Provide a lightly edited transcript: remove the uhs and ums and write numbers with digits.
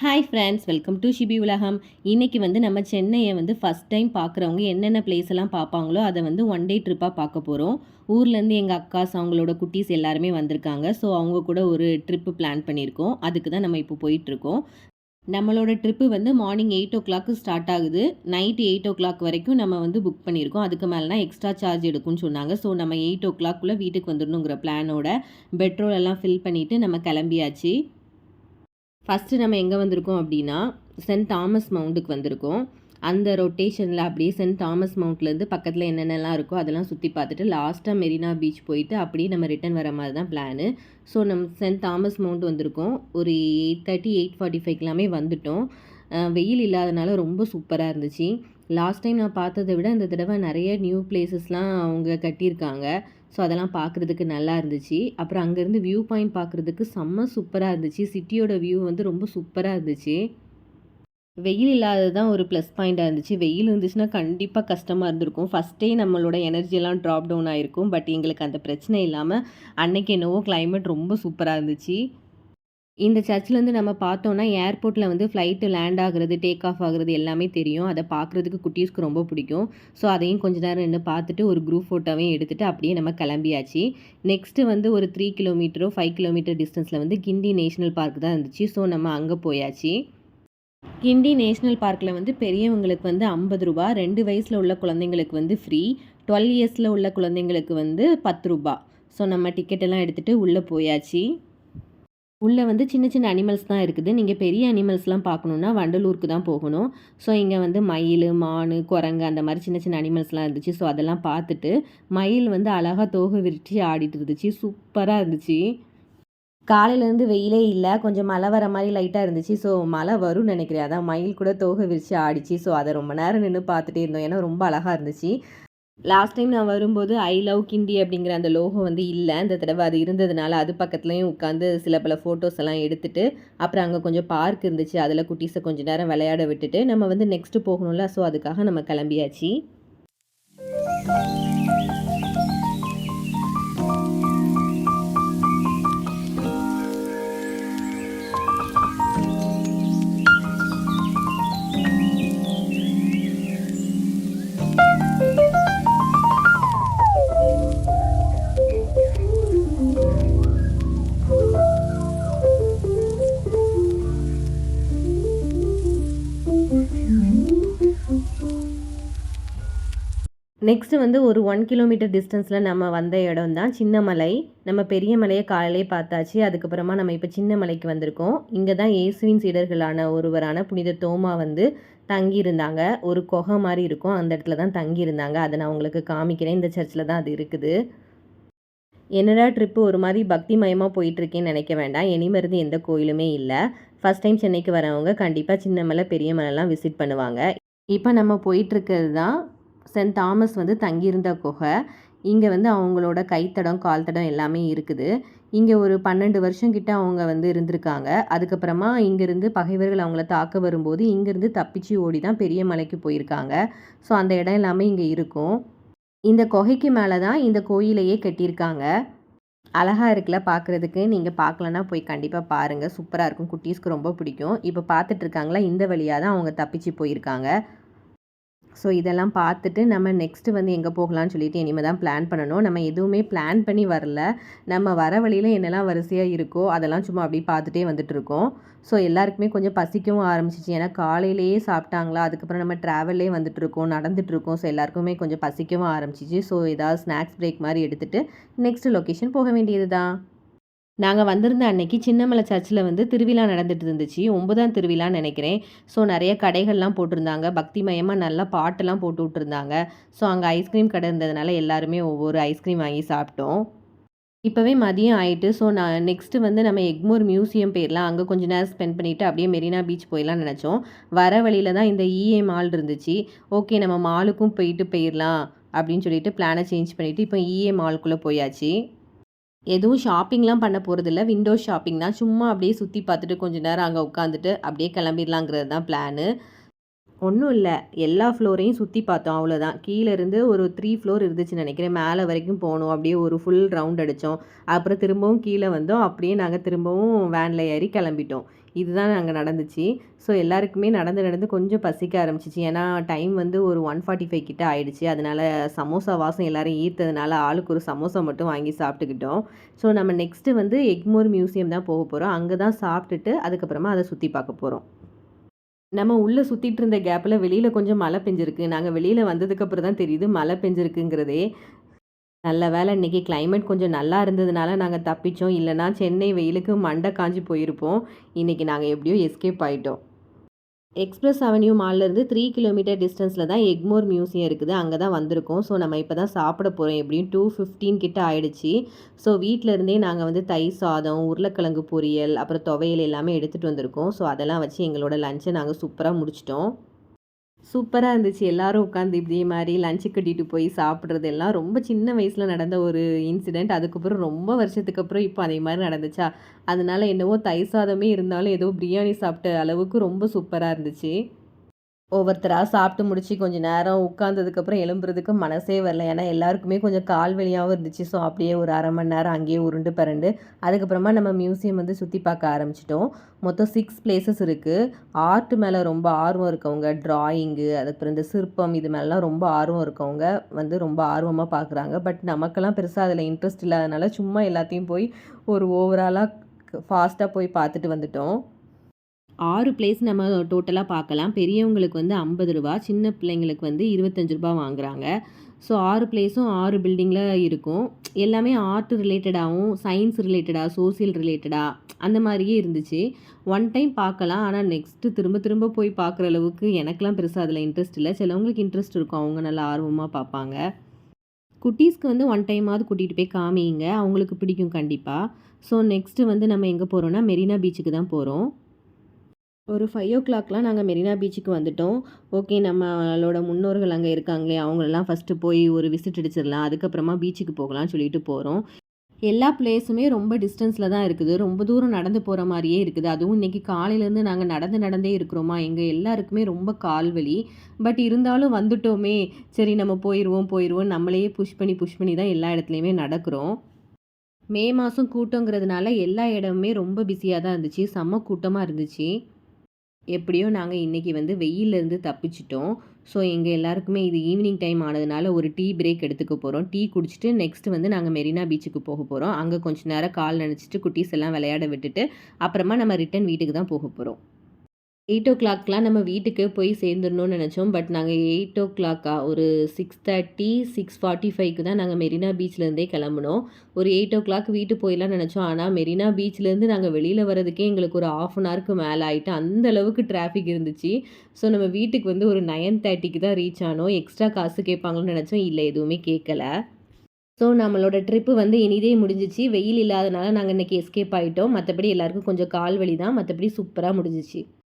Hi friends, welcome to Shibi உலகம். இன்றைக்கி வந்து நம்ம சென்னையை வந்து ஃபஸ்ட் டைம் பார்க்குறவங்க என்னென்ன பிளேஸ் எல்லாம் பார்ப்பாங்களோ அதை வந்து ஒன் டே ட்ரிப்பாக பார்க்க போகிறோம். ஊர்லேருந்து எங்கள் அக்காஸ் அவங்களோட குட்டீஸ் எல்லாருமே வந்திருக்காங்க. ஸோ அவங்க கூட ஒரு ட்ரிப்பு பிளான் பண்ணியிருக்கோம். அதுக்கு தான் நம்ம இப்போ போயிட்டுருக்கோம். நம்மளோட ட்ரிப்பு வந்து மார்னிங் 8:00 ஸ்டார்ட் ஆகுது. நைட்டு 8:00 வரைக்கும் நம்ம வந்து புக் பண்ணியிருக்கோம். அதுக்கு மேலேனா எக்ஸ்ட்ரா சார்ஜ் எடுக்கும்னு சொன்னாங்க. ஸோ நம்ம 8:00 வீட்டுக்கு வந்துடணுங்கிற பிளானோட பெட்ரோல் எல்லாம் ஃபில் பண்ணிவிட்டு நம்ம கிளம்பியாச்சு. ஃபஸ்ட்டு நம்ம எங்கே வந்திருக்கோம் அப்படின்னா சென்ட் தாமஸ் மவுண்ட்டுக்கு வந்திருக்கோம். அந்த ரொட்டேஷனில் அப்படியே சென்ட் தாமஸ் மவுண்ட்லேருந்து பக்கத்தில் என்னென்னலாம் இருக்கோ அதெல்லாம் சுற்றி பார்த்துட்டு லாஸ்ட்டாக மெரினா பீச் போயிட்டு அப்படியே நம்ம ரிட்டன் வர மாதிரி தான் பிளானு. ஸோ நம்ம சென்ட் தாமஸ் மவுண்ட் வந்திருக்கோம். ஒரு 8:30 8:45 வந்துட்டோம். வெயில் இல்லாதனால ரொம்ப சூப்பராக இருந்துச்சு. லாஸ்ட் டைம் நான் பார்த்ததை விட இந்த தடவை நிறைய நியூ பிளேசஸ்லாம் அவங்க கட்டியிருக்காங்க. ஸோ அதெல்லாம் பார்க்குறதுக்கு நல்லா இருந்துச்சு. அப்புறம் அங்கேருந்து வியூ பாயிண்ட் பார்க்குறதுக்கு செம்ம சூப்பராக இருந்துச்சு. சிட்டியோட வியூ வந்து ரொம்ப சூப்பராக இருந்துச்சு. வெயில் இல்லாதது தான் ஒரு ப்ளஸ் பாயிண்ட்டாக இருந்துச்சு. வெயில் இருந்துச்சுன்னா கண்டிப்பாக கஷ்டமாக இருந்திருக்கும். ஃபஸ்ட்டே நம்மளோட எனர்ஜியெல்லாம் ட்ராப் டவுன் ஆகிருக்கும். பட் எங்களுக்கு அந்த பிரச்சனை இல்லாமல் அன்னைக்கு என்னவோ கிளைமேட் ரொம்ப சூப்பராக இருந்துச்சு. இந்த சர்ச்லேருந்து நம்ம பார்த்தோன்னா ஏர்போர்ட்டில் வந்து ஃப்ளைட்டு லேண்ட் ஆகுறது, டேக் ஆஃப் ஆகுறது எல்லாமே தெரியும். அதை பார்க்குறதுக்கு குட்டீஸ்க்கு ரொம்ப பிடிக்கும். ஸோ அதையும் கொஞ்ச நேரம் நின்று பார்த்துட்டு ஒரு குரூப் ஃபோட்டோவையும் எடுத்துகிட்டு அப்படியே நம்ம கிளம்பியாச்சு. நெக்ஸ்ட்டு வந்து ஒரு 3 கிலோமீட்டரோ 5 கிலோமீட்டர் டிஸ்டன்ஸில் வந்து கிண்டி நேஷ்னல் பார்க் தான் இருந்துச்சு. ஸோ நம்ம அங்கே போயாச்சு. கிண்டி நேஷ்னல் பார்க்கில் வந்து பெரியவங்களுக்கு வந்து ரூ. 50, 2 வயசில் உள்ள குழந்தைங்களுக்கு வந்து ஃப்ரீ, 12 இயர்ஸில் உள்ள குழந்தைங்களுக்கு வந்து ரூ. 10. ஸோ நம்ம டிக்கெட் எல்லாம் எடுத்துகிட்டு உள்ளே போயாச்சு. உள்ளே வந்து சின்ன சின்ன அனிமல்ஸ் தான் இருக்குது. நீங்கள் பெரிய அனிமல்ஸ்லாம் பார்க்கணுன்னா வண்டலூருக்கு தான் போகணும். ஸோ இங்கே வந்து மயில், மான், குரங்கு அந்த மாதிரி சின்ன சின்ன அனிமல்ஸ்லாம் இருந்துச்சு. ஸோ அதெல்லாம் பார்த்துட்டு மயில் வந்து அழகாக தோகை விரித்து ஆடிட்டு இருந்துச்சு. சூப்பராக இருந்துச்சு. காலையிலேருந்து வெயிலே இல்லை, கொஞ்சம் மழை வர மாதிரி லைட்டாக இருந்துச்சு. ஸோ மழை வரும்னு நினைக்கிறேன். அதான் மயில் கூட தோகை விரித்து ஆடிச்சு. ஸோ அதை ரொம்ப நேரம் நின்று பார்த்துட்டே இருந்தோம். ஏன்னா ரொம்ப அழகாக இருந்துச்சு. லாஸ்ட் டைம் நான் வரும்போது ஐ லவ் கிண்டி அப்படிங்கிற அந்த லோகோ வந்து இல்லை. இந்த தடவை அது இருந்ததுனால அது பக்கத்துலேயும் உட்காந்து சில பல ஃபோட்டோஸ் எல்லாம் எடுத்துகிட்டு அப்புறம் அங்கே கொஞ்சம் பார்க் இருந்துச்சு. அதில் குட்டீஸை கொஞ்சம் நேரம் விளையாட விட்டுட்டு நம்ம வந்து நெக்ஸ்ட்டு போகணும்ல. ஸோ அதுக்காக நம்ம கிளம்பியாச்சு. நெக்ஸ்ட்டு வந்து ஒரு 1 கிலோமீட்டர் டிஸ்டன்ஸில் நம்ம வந்த இடம் தான் சின்னமலை. நம்ம பெரிய மலையை காலையிலே பார்த்தாச்சு. அதுக்கப்புறமா நம்ம இப்போ சின்ன மலைக்கு வந்திருக்கோம். இங்கே தான் இயேசுவின் சீடர்களான ஒருவரான புனித தோமா வந்து தங்கியிருந்தாங்க. ஒரு குகை மாதிரி இருக்கும், அந்த இடத்துல தான் தங்கியிருந்தாங்க. அதை நான் உங்களுக்கு காமிக்கிறேன். இந்த சர்ச்சில் தான் அது இருக்குது. என்னடா ட்ரிப்பு ஒரு மாதிரி பக்தி மயமாக போயிட்டுருக்கேன்னு நினைக்க வேண்டாம். இனிமேருந்து எந்த கோயிலுமே இல்லை. ஃபஸ்ட் டைம் சென்னைக்கு வரவங்க கண்டிப்பாக சின்ன மலை பெரிய மலைலாம் விசிட் பண்ணுவாங்க. இப்போ நம்ம போயிட்டுருக்கிறது தான் சென்ட் தாமஸ் வந்து தங்கியிருந்த குகை. இங்கே வந்து அவங்களோட கைத்தடம், கால் தடம் எல்லாமே இருக்குது. இங்கே ஒரு 12 வருஷம் கிட்ட அவங்க வந்து இருந்திருக்காங்க. அதுக்கப்புறமா இங்கேருந்து பகைவர்கள் அவங்கள தாக்க வரும்போது இங்கேருந்து தப்பிச்சு ஓடி தான் பெரிய மலைக்கு போயிருக்காங்க. ஸோ அந்த இடம் எல்லாமே இங்கே இருக்கும். இந்த குகைக்கு மேலே தான் இந்த கோயிலையே கட்டியிருக்காங்க. அழகாக இருக்குல்ல பார்க்குறதுக்கு. நீங்கள் பார்க்கலன்னா போய் கண்டிப்பாக பாருங்கள். சூப்பராக இருக்கும். குட்டீஸ்க்கு ரொம்ப பிடிக்கும். இப்போ பார்த்துட்ருக்காங்களா, இந்த வழியாக தான் அவங்க தப்பிச்சு போயிருக்காங்க. ஸோ இதெல்லாம் பார்த்துட்டு நம்ம நெக்ஸ்ட்டு வந்து எங்கே போகலான்னு சொல்லிட்டு இனிமேல் தான் பிளான் பண்ணணும். நம்ம எதுவுமே பிளான் பண்ணி வரல. நம்ம வர வழியில் என்னெல்லாம் வரிசையாக இருக்கோ அதெல்லாம் சும்மா அப்படியே பார்த்துட்டே வந்துட்டுருக்கோம். ஸோ எல்லாருக்குமே கொஞ்சம் பசிக்கவும் ஆரம்பிச்சிச்சு. ஏன்னா காலையிலேயே சாப்பிட்டாங்களா, அதுக்கப்புறம் நம்ம ட்ராவல்லே வந்துட்டுருக்கோம், நடந்துகிட்ருக்கோம். ஸோ எல்லாருக்குமே கொஞ்சம் பசிக்கவும் ஆரம்பிச்சிச்சு. ஸோ ஏதாவது ஸ்நாக்ஸ் பிரேக் மாதிரி எடுத்துகிட்டு நெக்ஸ்ட்டு லொக்கேஷன் போக வேண்டியது தான். நாங்கள் வந்திருந்த அன்னைக்கு சின்னமலை சர்ச்சில் வந்து திருவிழா நடந்துட்டு இருந்துச்சு. 9ஆம் திருவிழான்னு நினைக்கிறேன். ஸோ நிறைய கடைகள்லாம் போட்டிருந்தாங்க. பக்திமயமாக நல்லா பாட்டெல்லாம் போட்டு விட்டுருந்தாங்க. ஸோ அங்கே ஐஸ்கிரீம் கடை இருந்ததுனால எல்லாருமே ஒவ்வொரு ஐஸ்கிரீம் வாங்கி சாப்பிட்டோம். இப்போவே மதியம் ஆயிட்டு. ஸோ நான் நெக்ஸ்ட்டு வந்து நம்ம எக்மோர் மியூசியம் போயிடலாம். அங்கே கொஞ்சம் நேரம் ஸ்பெண்ட் பண்ணிவிட்டு அப்படியே மெரினா பீச் போயிடலாம்னு நினச்சோம். வர வழியில் தான் இந்த இஏ மால் இருந்துச்சு. ஓகே, நம்ம மாலுக்கும் போயிடலாம் அப்படின்னு சொல்லிட்டு பிளானை சேஞ்ச் பண்ணிவிட்டு இப்போ இஏ மாலுக்குள்ளே போயாச்சு. எதுவும் ஷாப்பிங்லாம் பண்ண போகிறதில்ல. விண்டோ ஷாப்பிங் தான். சும்மா அப்படியே சுற்றி பார்த்துட்டு கொஞ்சம் நேரம் அங்கே உட்காந்துட்டு அப்படியே கிளம்பிடலாங்கிறது தான் பிளானு. ஒன்றும் இல்லை, எல்லா ஃப்ளோரையும் சுற்றி பார்த்தோம், அவ்வளோதான். கீழேருந்து ஒரு 3 ஃப்ளோர் இருந்துச்சுன்னு நினைக்கிறேன். மேலே வரைக்கும் போனோம். அப்படியே ஒரு ஃபுல் ரவுண்ட் அடித்தோம். அப்புறம் திரும்பவும் கீழே வந்தோம். அப்படியே நாங்கள் திரும்பவும் வேனில் ஏறி கிளம்பிட்டோம். இதுதான் அங்கே நடந்துச்சு. ஸோ எல்லாருக்குமே நடந்து நடந்து கொஞ்சம் பசிக்க ஆரம்பிச்சிச்சு. ஏன்னா டைம் வந்து ஒரு 1:45 கிட்ட ஆயிடுச்சு. அதனால சமோசா வாசம் எல்லாரையும் ஈர்த்ததுனால ஆளுக்கு ஒரு சமோசா மட்டும் வாங்கி சாப்பிட்டுக்கிட்டோம். ஸோ நம்ம நெக்ஸ்ட்டு வந்து எக்மோர் மியூசியம் தான் போக போகிறோம். அங்கே தான் சாப்பிட்டுட்டு அதுக்கப்புறமா அதை சுற்றி பார்க்க போகிறோம். நம்ம உள்ள சுத்திட்டு இருந்த கேப்ல வெளியில கொஞ்சம் மழை பெஞ்சிருக்கு. நாங்க வெளியில வந்ததுக்கப்புறம் தான் தெரியுது மழை பெஞ்சிருக்குங்கிறதே. நல்ல வேளை இன்னைக்கு கிளைமேட் கொஞ்சம் நல்லா இருந்ததுனால நாங்க தப்பிச்சோம். இல்லன்னா சென்னை வெயிலுக்கு மண்டை காஞ்சு போயிருப்போம். இன்னைக்கு நாங்க எப்படியோ எஸ்கேப் ஆயிட்டோம். எக்ஸ்பிரஸ் அவென்யூ மால்லேருந்து 3 கிலோமீட்டர் டிஸ்டன்ஸில் தான் எக்மோர் மியூசியம் இருக்குது. அங்கே தான் வந்திருக்கோம். ஸோ நம்ம இப்போ தான் சாப்பிட போகிறோம். எப்படியும் 2:15 கிட்ட ஆயிடுச்சு. ஸோ வீட்டில இருந்தே நாங்கள் வந்து தயிர் சாதம், உருளைக்கிழங்கு பொரியல், அப்புறம் துவையல் எல்லாமே எடுத்துகிட்டு வந்திருக்கோம். ஸோ அதெல்லாம் வச்சு எங்களோட லஞ்சை நாங்கள் சூப்பராக முடிச்சிட்டோம். சூப்பரா இருந்துச்சு. எல்லாரும் உட்காந்து இதே மாரி லஞ்ச் கட்டிட்டு போய் சாப்பிடுறது எல்லாம் ரொம்ப சின்ன வயசுல நடந்த ஒரு இன்சிடென்ட். அதுக்கப்புறம் ரொம்ப வருஷத்துக்கு அப்புறம் இப்போ அதே மாரி நடந்துச்சா, அதனால என்னவோ தயிர் சாதமே இருந்தாலும் ஏதோ பிரியாணி சாப்பிட்ட அளவுக்கு ரொம்ப சூப்பரா இருந்துச்சு. ஒவ்வொருத்தரா சாப்பிட்டு முடிச்சு கொஞ்ச நேரம் உட்காந்ததுக்கப்புறம் எழும்புறதுக்கு மனசே வரல. ஏன்னா எல்லாருக்குமே கொஞ்சம் கால் வலியாவும் இருந்துச்சு. ஸோ அப்படியே ஒரு 1/2 மணி நேரம் அங்கேயே உருண்டு பெரண்டு, அதுக்கப்புறமா நம்ம மியூசியம் வந்து சுத்தி பார்க்க ஆரம்பிச்சுட்டோம். மொத்தம் 6 பிளேஸஸ் இருக்கு. ஆர்ட் மேல ரொம்ப ஆர்வம் இருக்கவங்க, டிராயிங்கு, அதுக்கப்புறம் இந்த சிற்பம் இது மேலலாம் ரொம்ப ஆர்வம் இருக்கவங்க வந்து ரொம்ப ஆர்வமா பார்க்குறாங்க. பட் நமக்கெல்லாம் பெருசா அதில இன்ட்ரெஸ்ட் இல்லாதனால சும்மா எல்லாத்தையும் போய் ஒரு ஓவராலா ஃபாஸ்ட்டா போய் பார்த்துட்டு வந்துட்டோம். 6 பிளேஸ் நம்ம டோட்டலா பார்க்கலாம். பெரியவங்களுக்கு வந்து ரூ. 50, சின்ன பிள்ளைங்களுக்கு வந்து ரூ. 25 வாங்குறாங்க. ஸோ 6 பிளேஸும் 6 பில்டிங்கில இருக்கும். எல்லாமே ஆர்ட் ரிலேட்டடாவும், சயின்ஸ் ரிலேட்டடா, சோசியல் ரிலேட்டடா அந்த மாரியே இருந்துச்சு. ஒன் டைம் பார்க்கலாம். ஆனா நெக்ஸ்ட்டு திரும்ப திரும்ப போய் பார்க்குற அளவுக்கு எனக்கெல்லாம் பெருசா அதில இன்ட்ரெஸ்ட் இல்ல. சிலவங்களுக்கு இன்ட்ரெஸ்ட் இருக்கும். அவங்க நல்லா ஆர்வமா பார்ப்பாங்க. குட்டீஸ்க்கு வந்து ஒன் டைமாவது கூட்டிட்டு போய் காமியுங்க. அவங்களுக்கு பிடிக்கும் கண்டிப்பா. ஸோ நெக்ஸ்ட்டு வந்து நம்ம எங்க போறோம்னா, மெரினா பீச்சுக்கு தான் போறோம். ஒரு 5:00லாம் நாங்க மெரினா பீச்சுக்கு வந்துட்டோம். ஓகே நம்மளோட முன்னோர்கள் அங்க இருக்காங்களே, அவங்களலாம் ஃபர்ஸ்ட்டு போய் ஒரு விசிட் அடிச்சிடலாம். அதுக்கப்புறமா பீச்சுக்கு போகலான்னு சொல்லிட்டு போறோம். எல்லா பிளேஸுமே ரொம்ப டிஸ்டன்ஸில தான் இருக்குது. ரொம்ப தூரம் நடந்து போற மாரியே இருக்குது. அதுவும் இன்னைக்கு காலையிலேருந்து நாங்க நடந்து நடந்தே இருக்கிறோமா, எங்க எல்லாருக்குமே ரொம்ப கால் வலி. பட் இருந்தாலும் வந்துட்டோமே, சரி நம்ம போயிருவோம் போயிருவோம் நம்மளையே புஷ் பண்ணி தான் எல்லா இடத்துலயுமே நடக்கிறோம். மே மாசம் கூட்டங்கிறதுனால எல்லா இடமுமே ரொம்ப பிஸியா தான் இருந்துச்சு. செம்ம கூட்டமா இருந்துச்சு. எப்படியோ நாங்க இன்னைக்கு வந்து வெயில்லேருந்து தப்பிச்சுட்டோம். ஸோ எங்க எல்லாருக்குமே இது ஈவினிங் டைம் ஆனதுனால ஒரு டீ பிரேக் எடுத்துக்க போறோம். டீ குடிச்சிட்டு நெக்ஸ்ட் வந்து நாங்க மெரினா பீச்சுக்கு போக போறோம். அங்க கொஞ்ச நேரம் கால் நனச்சிட்டு குட்டீஸ் எல்லாம் விளையாட விட்டுட்டு, அப்புறமா நம்ம ரிட்டர்ன் வீட்டுக்கு தான் போக போறோம். 8:00லாம் நம்ம வீட்டுக்கு போய் சேர்ந்துடணும்னு நினச்சோம். பட் நாங்க 8:00 ஒரு 6:30, 6:45க்கு தான் நாங்க மெரினா பீச்லேருந்தே கிளம்புனோம். ஒரு 8:00 வீட்டுக்கு போயிடலாம்னு நினச்சோம். ஆனா மெரினா பீச்லேருந்து நாங்க வெளியில வரதுக்கே எங்களுக்கு ஒரு 1/2 அன் ஹவருக்கு மேல ஆயிட்டு. அந்த அளவுக்கு டிராஃபிக் இருந்துச்சு. ஸோ நம்ம வீட்டுக்கு வந்து ஒரு 9:30க்கு தான் ரீச் ஆனோம். எக்ஸ்ட்ரா காசு கேட்பாங்கன்னு நினச்சோம். இல்ல எதுவுமே கேட்கல. ஸோ நம்மளோட ட்ரிப்பு வந்து இனிதே முடிஞ்சிச்சு. வெயில் இல்லாதனால நாங்க இன்னைக்கு எஸ்கேப் ஆயிட்டோம். மத்தபடி எல்லாருக்கும் கொஞ்சம் கால் வலி தான். மத்தபடி சூப்பரா முடிஞ்சிச்சு.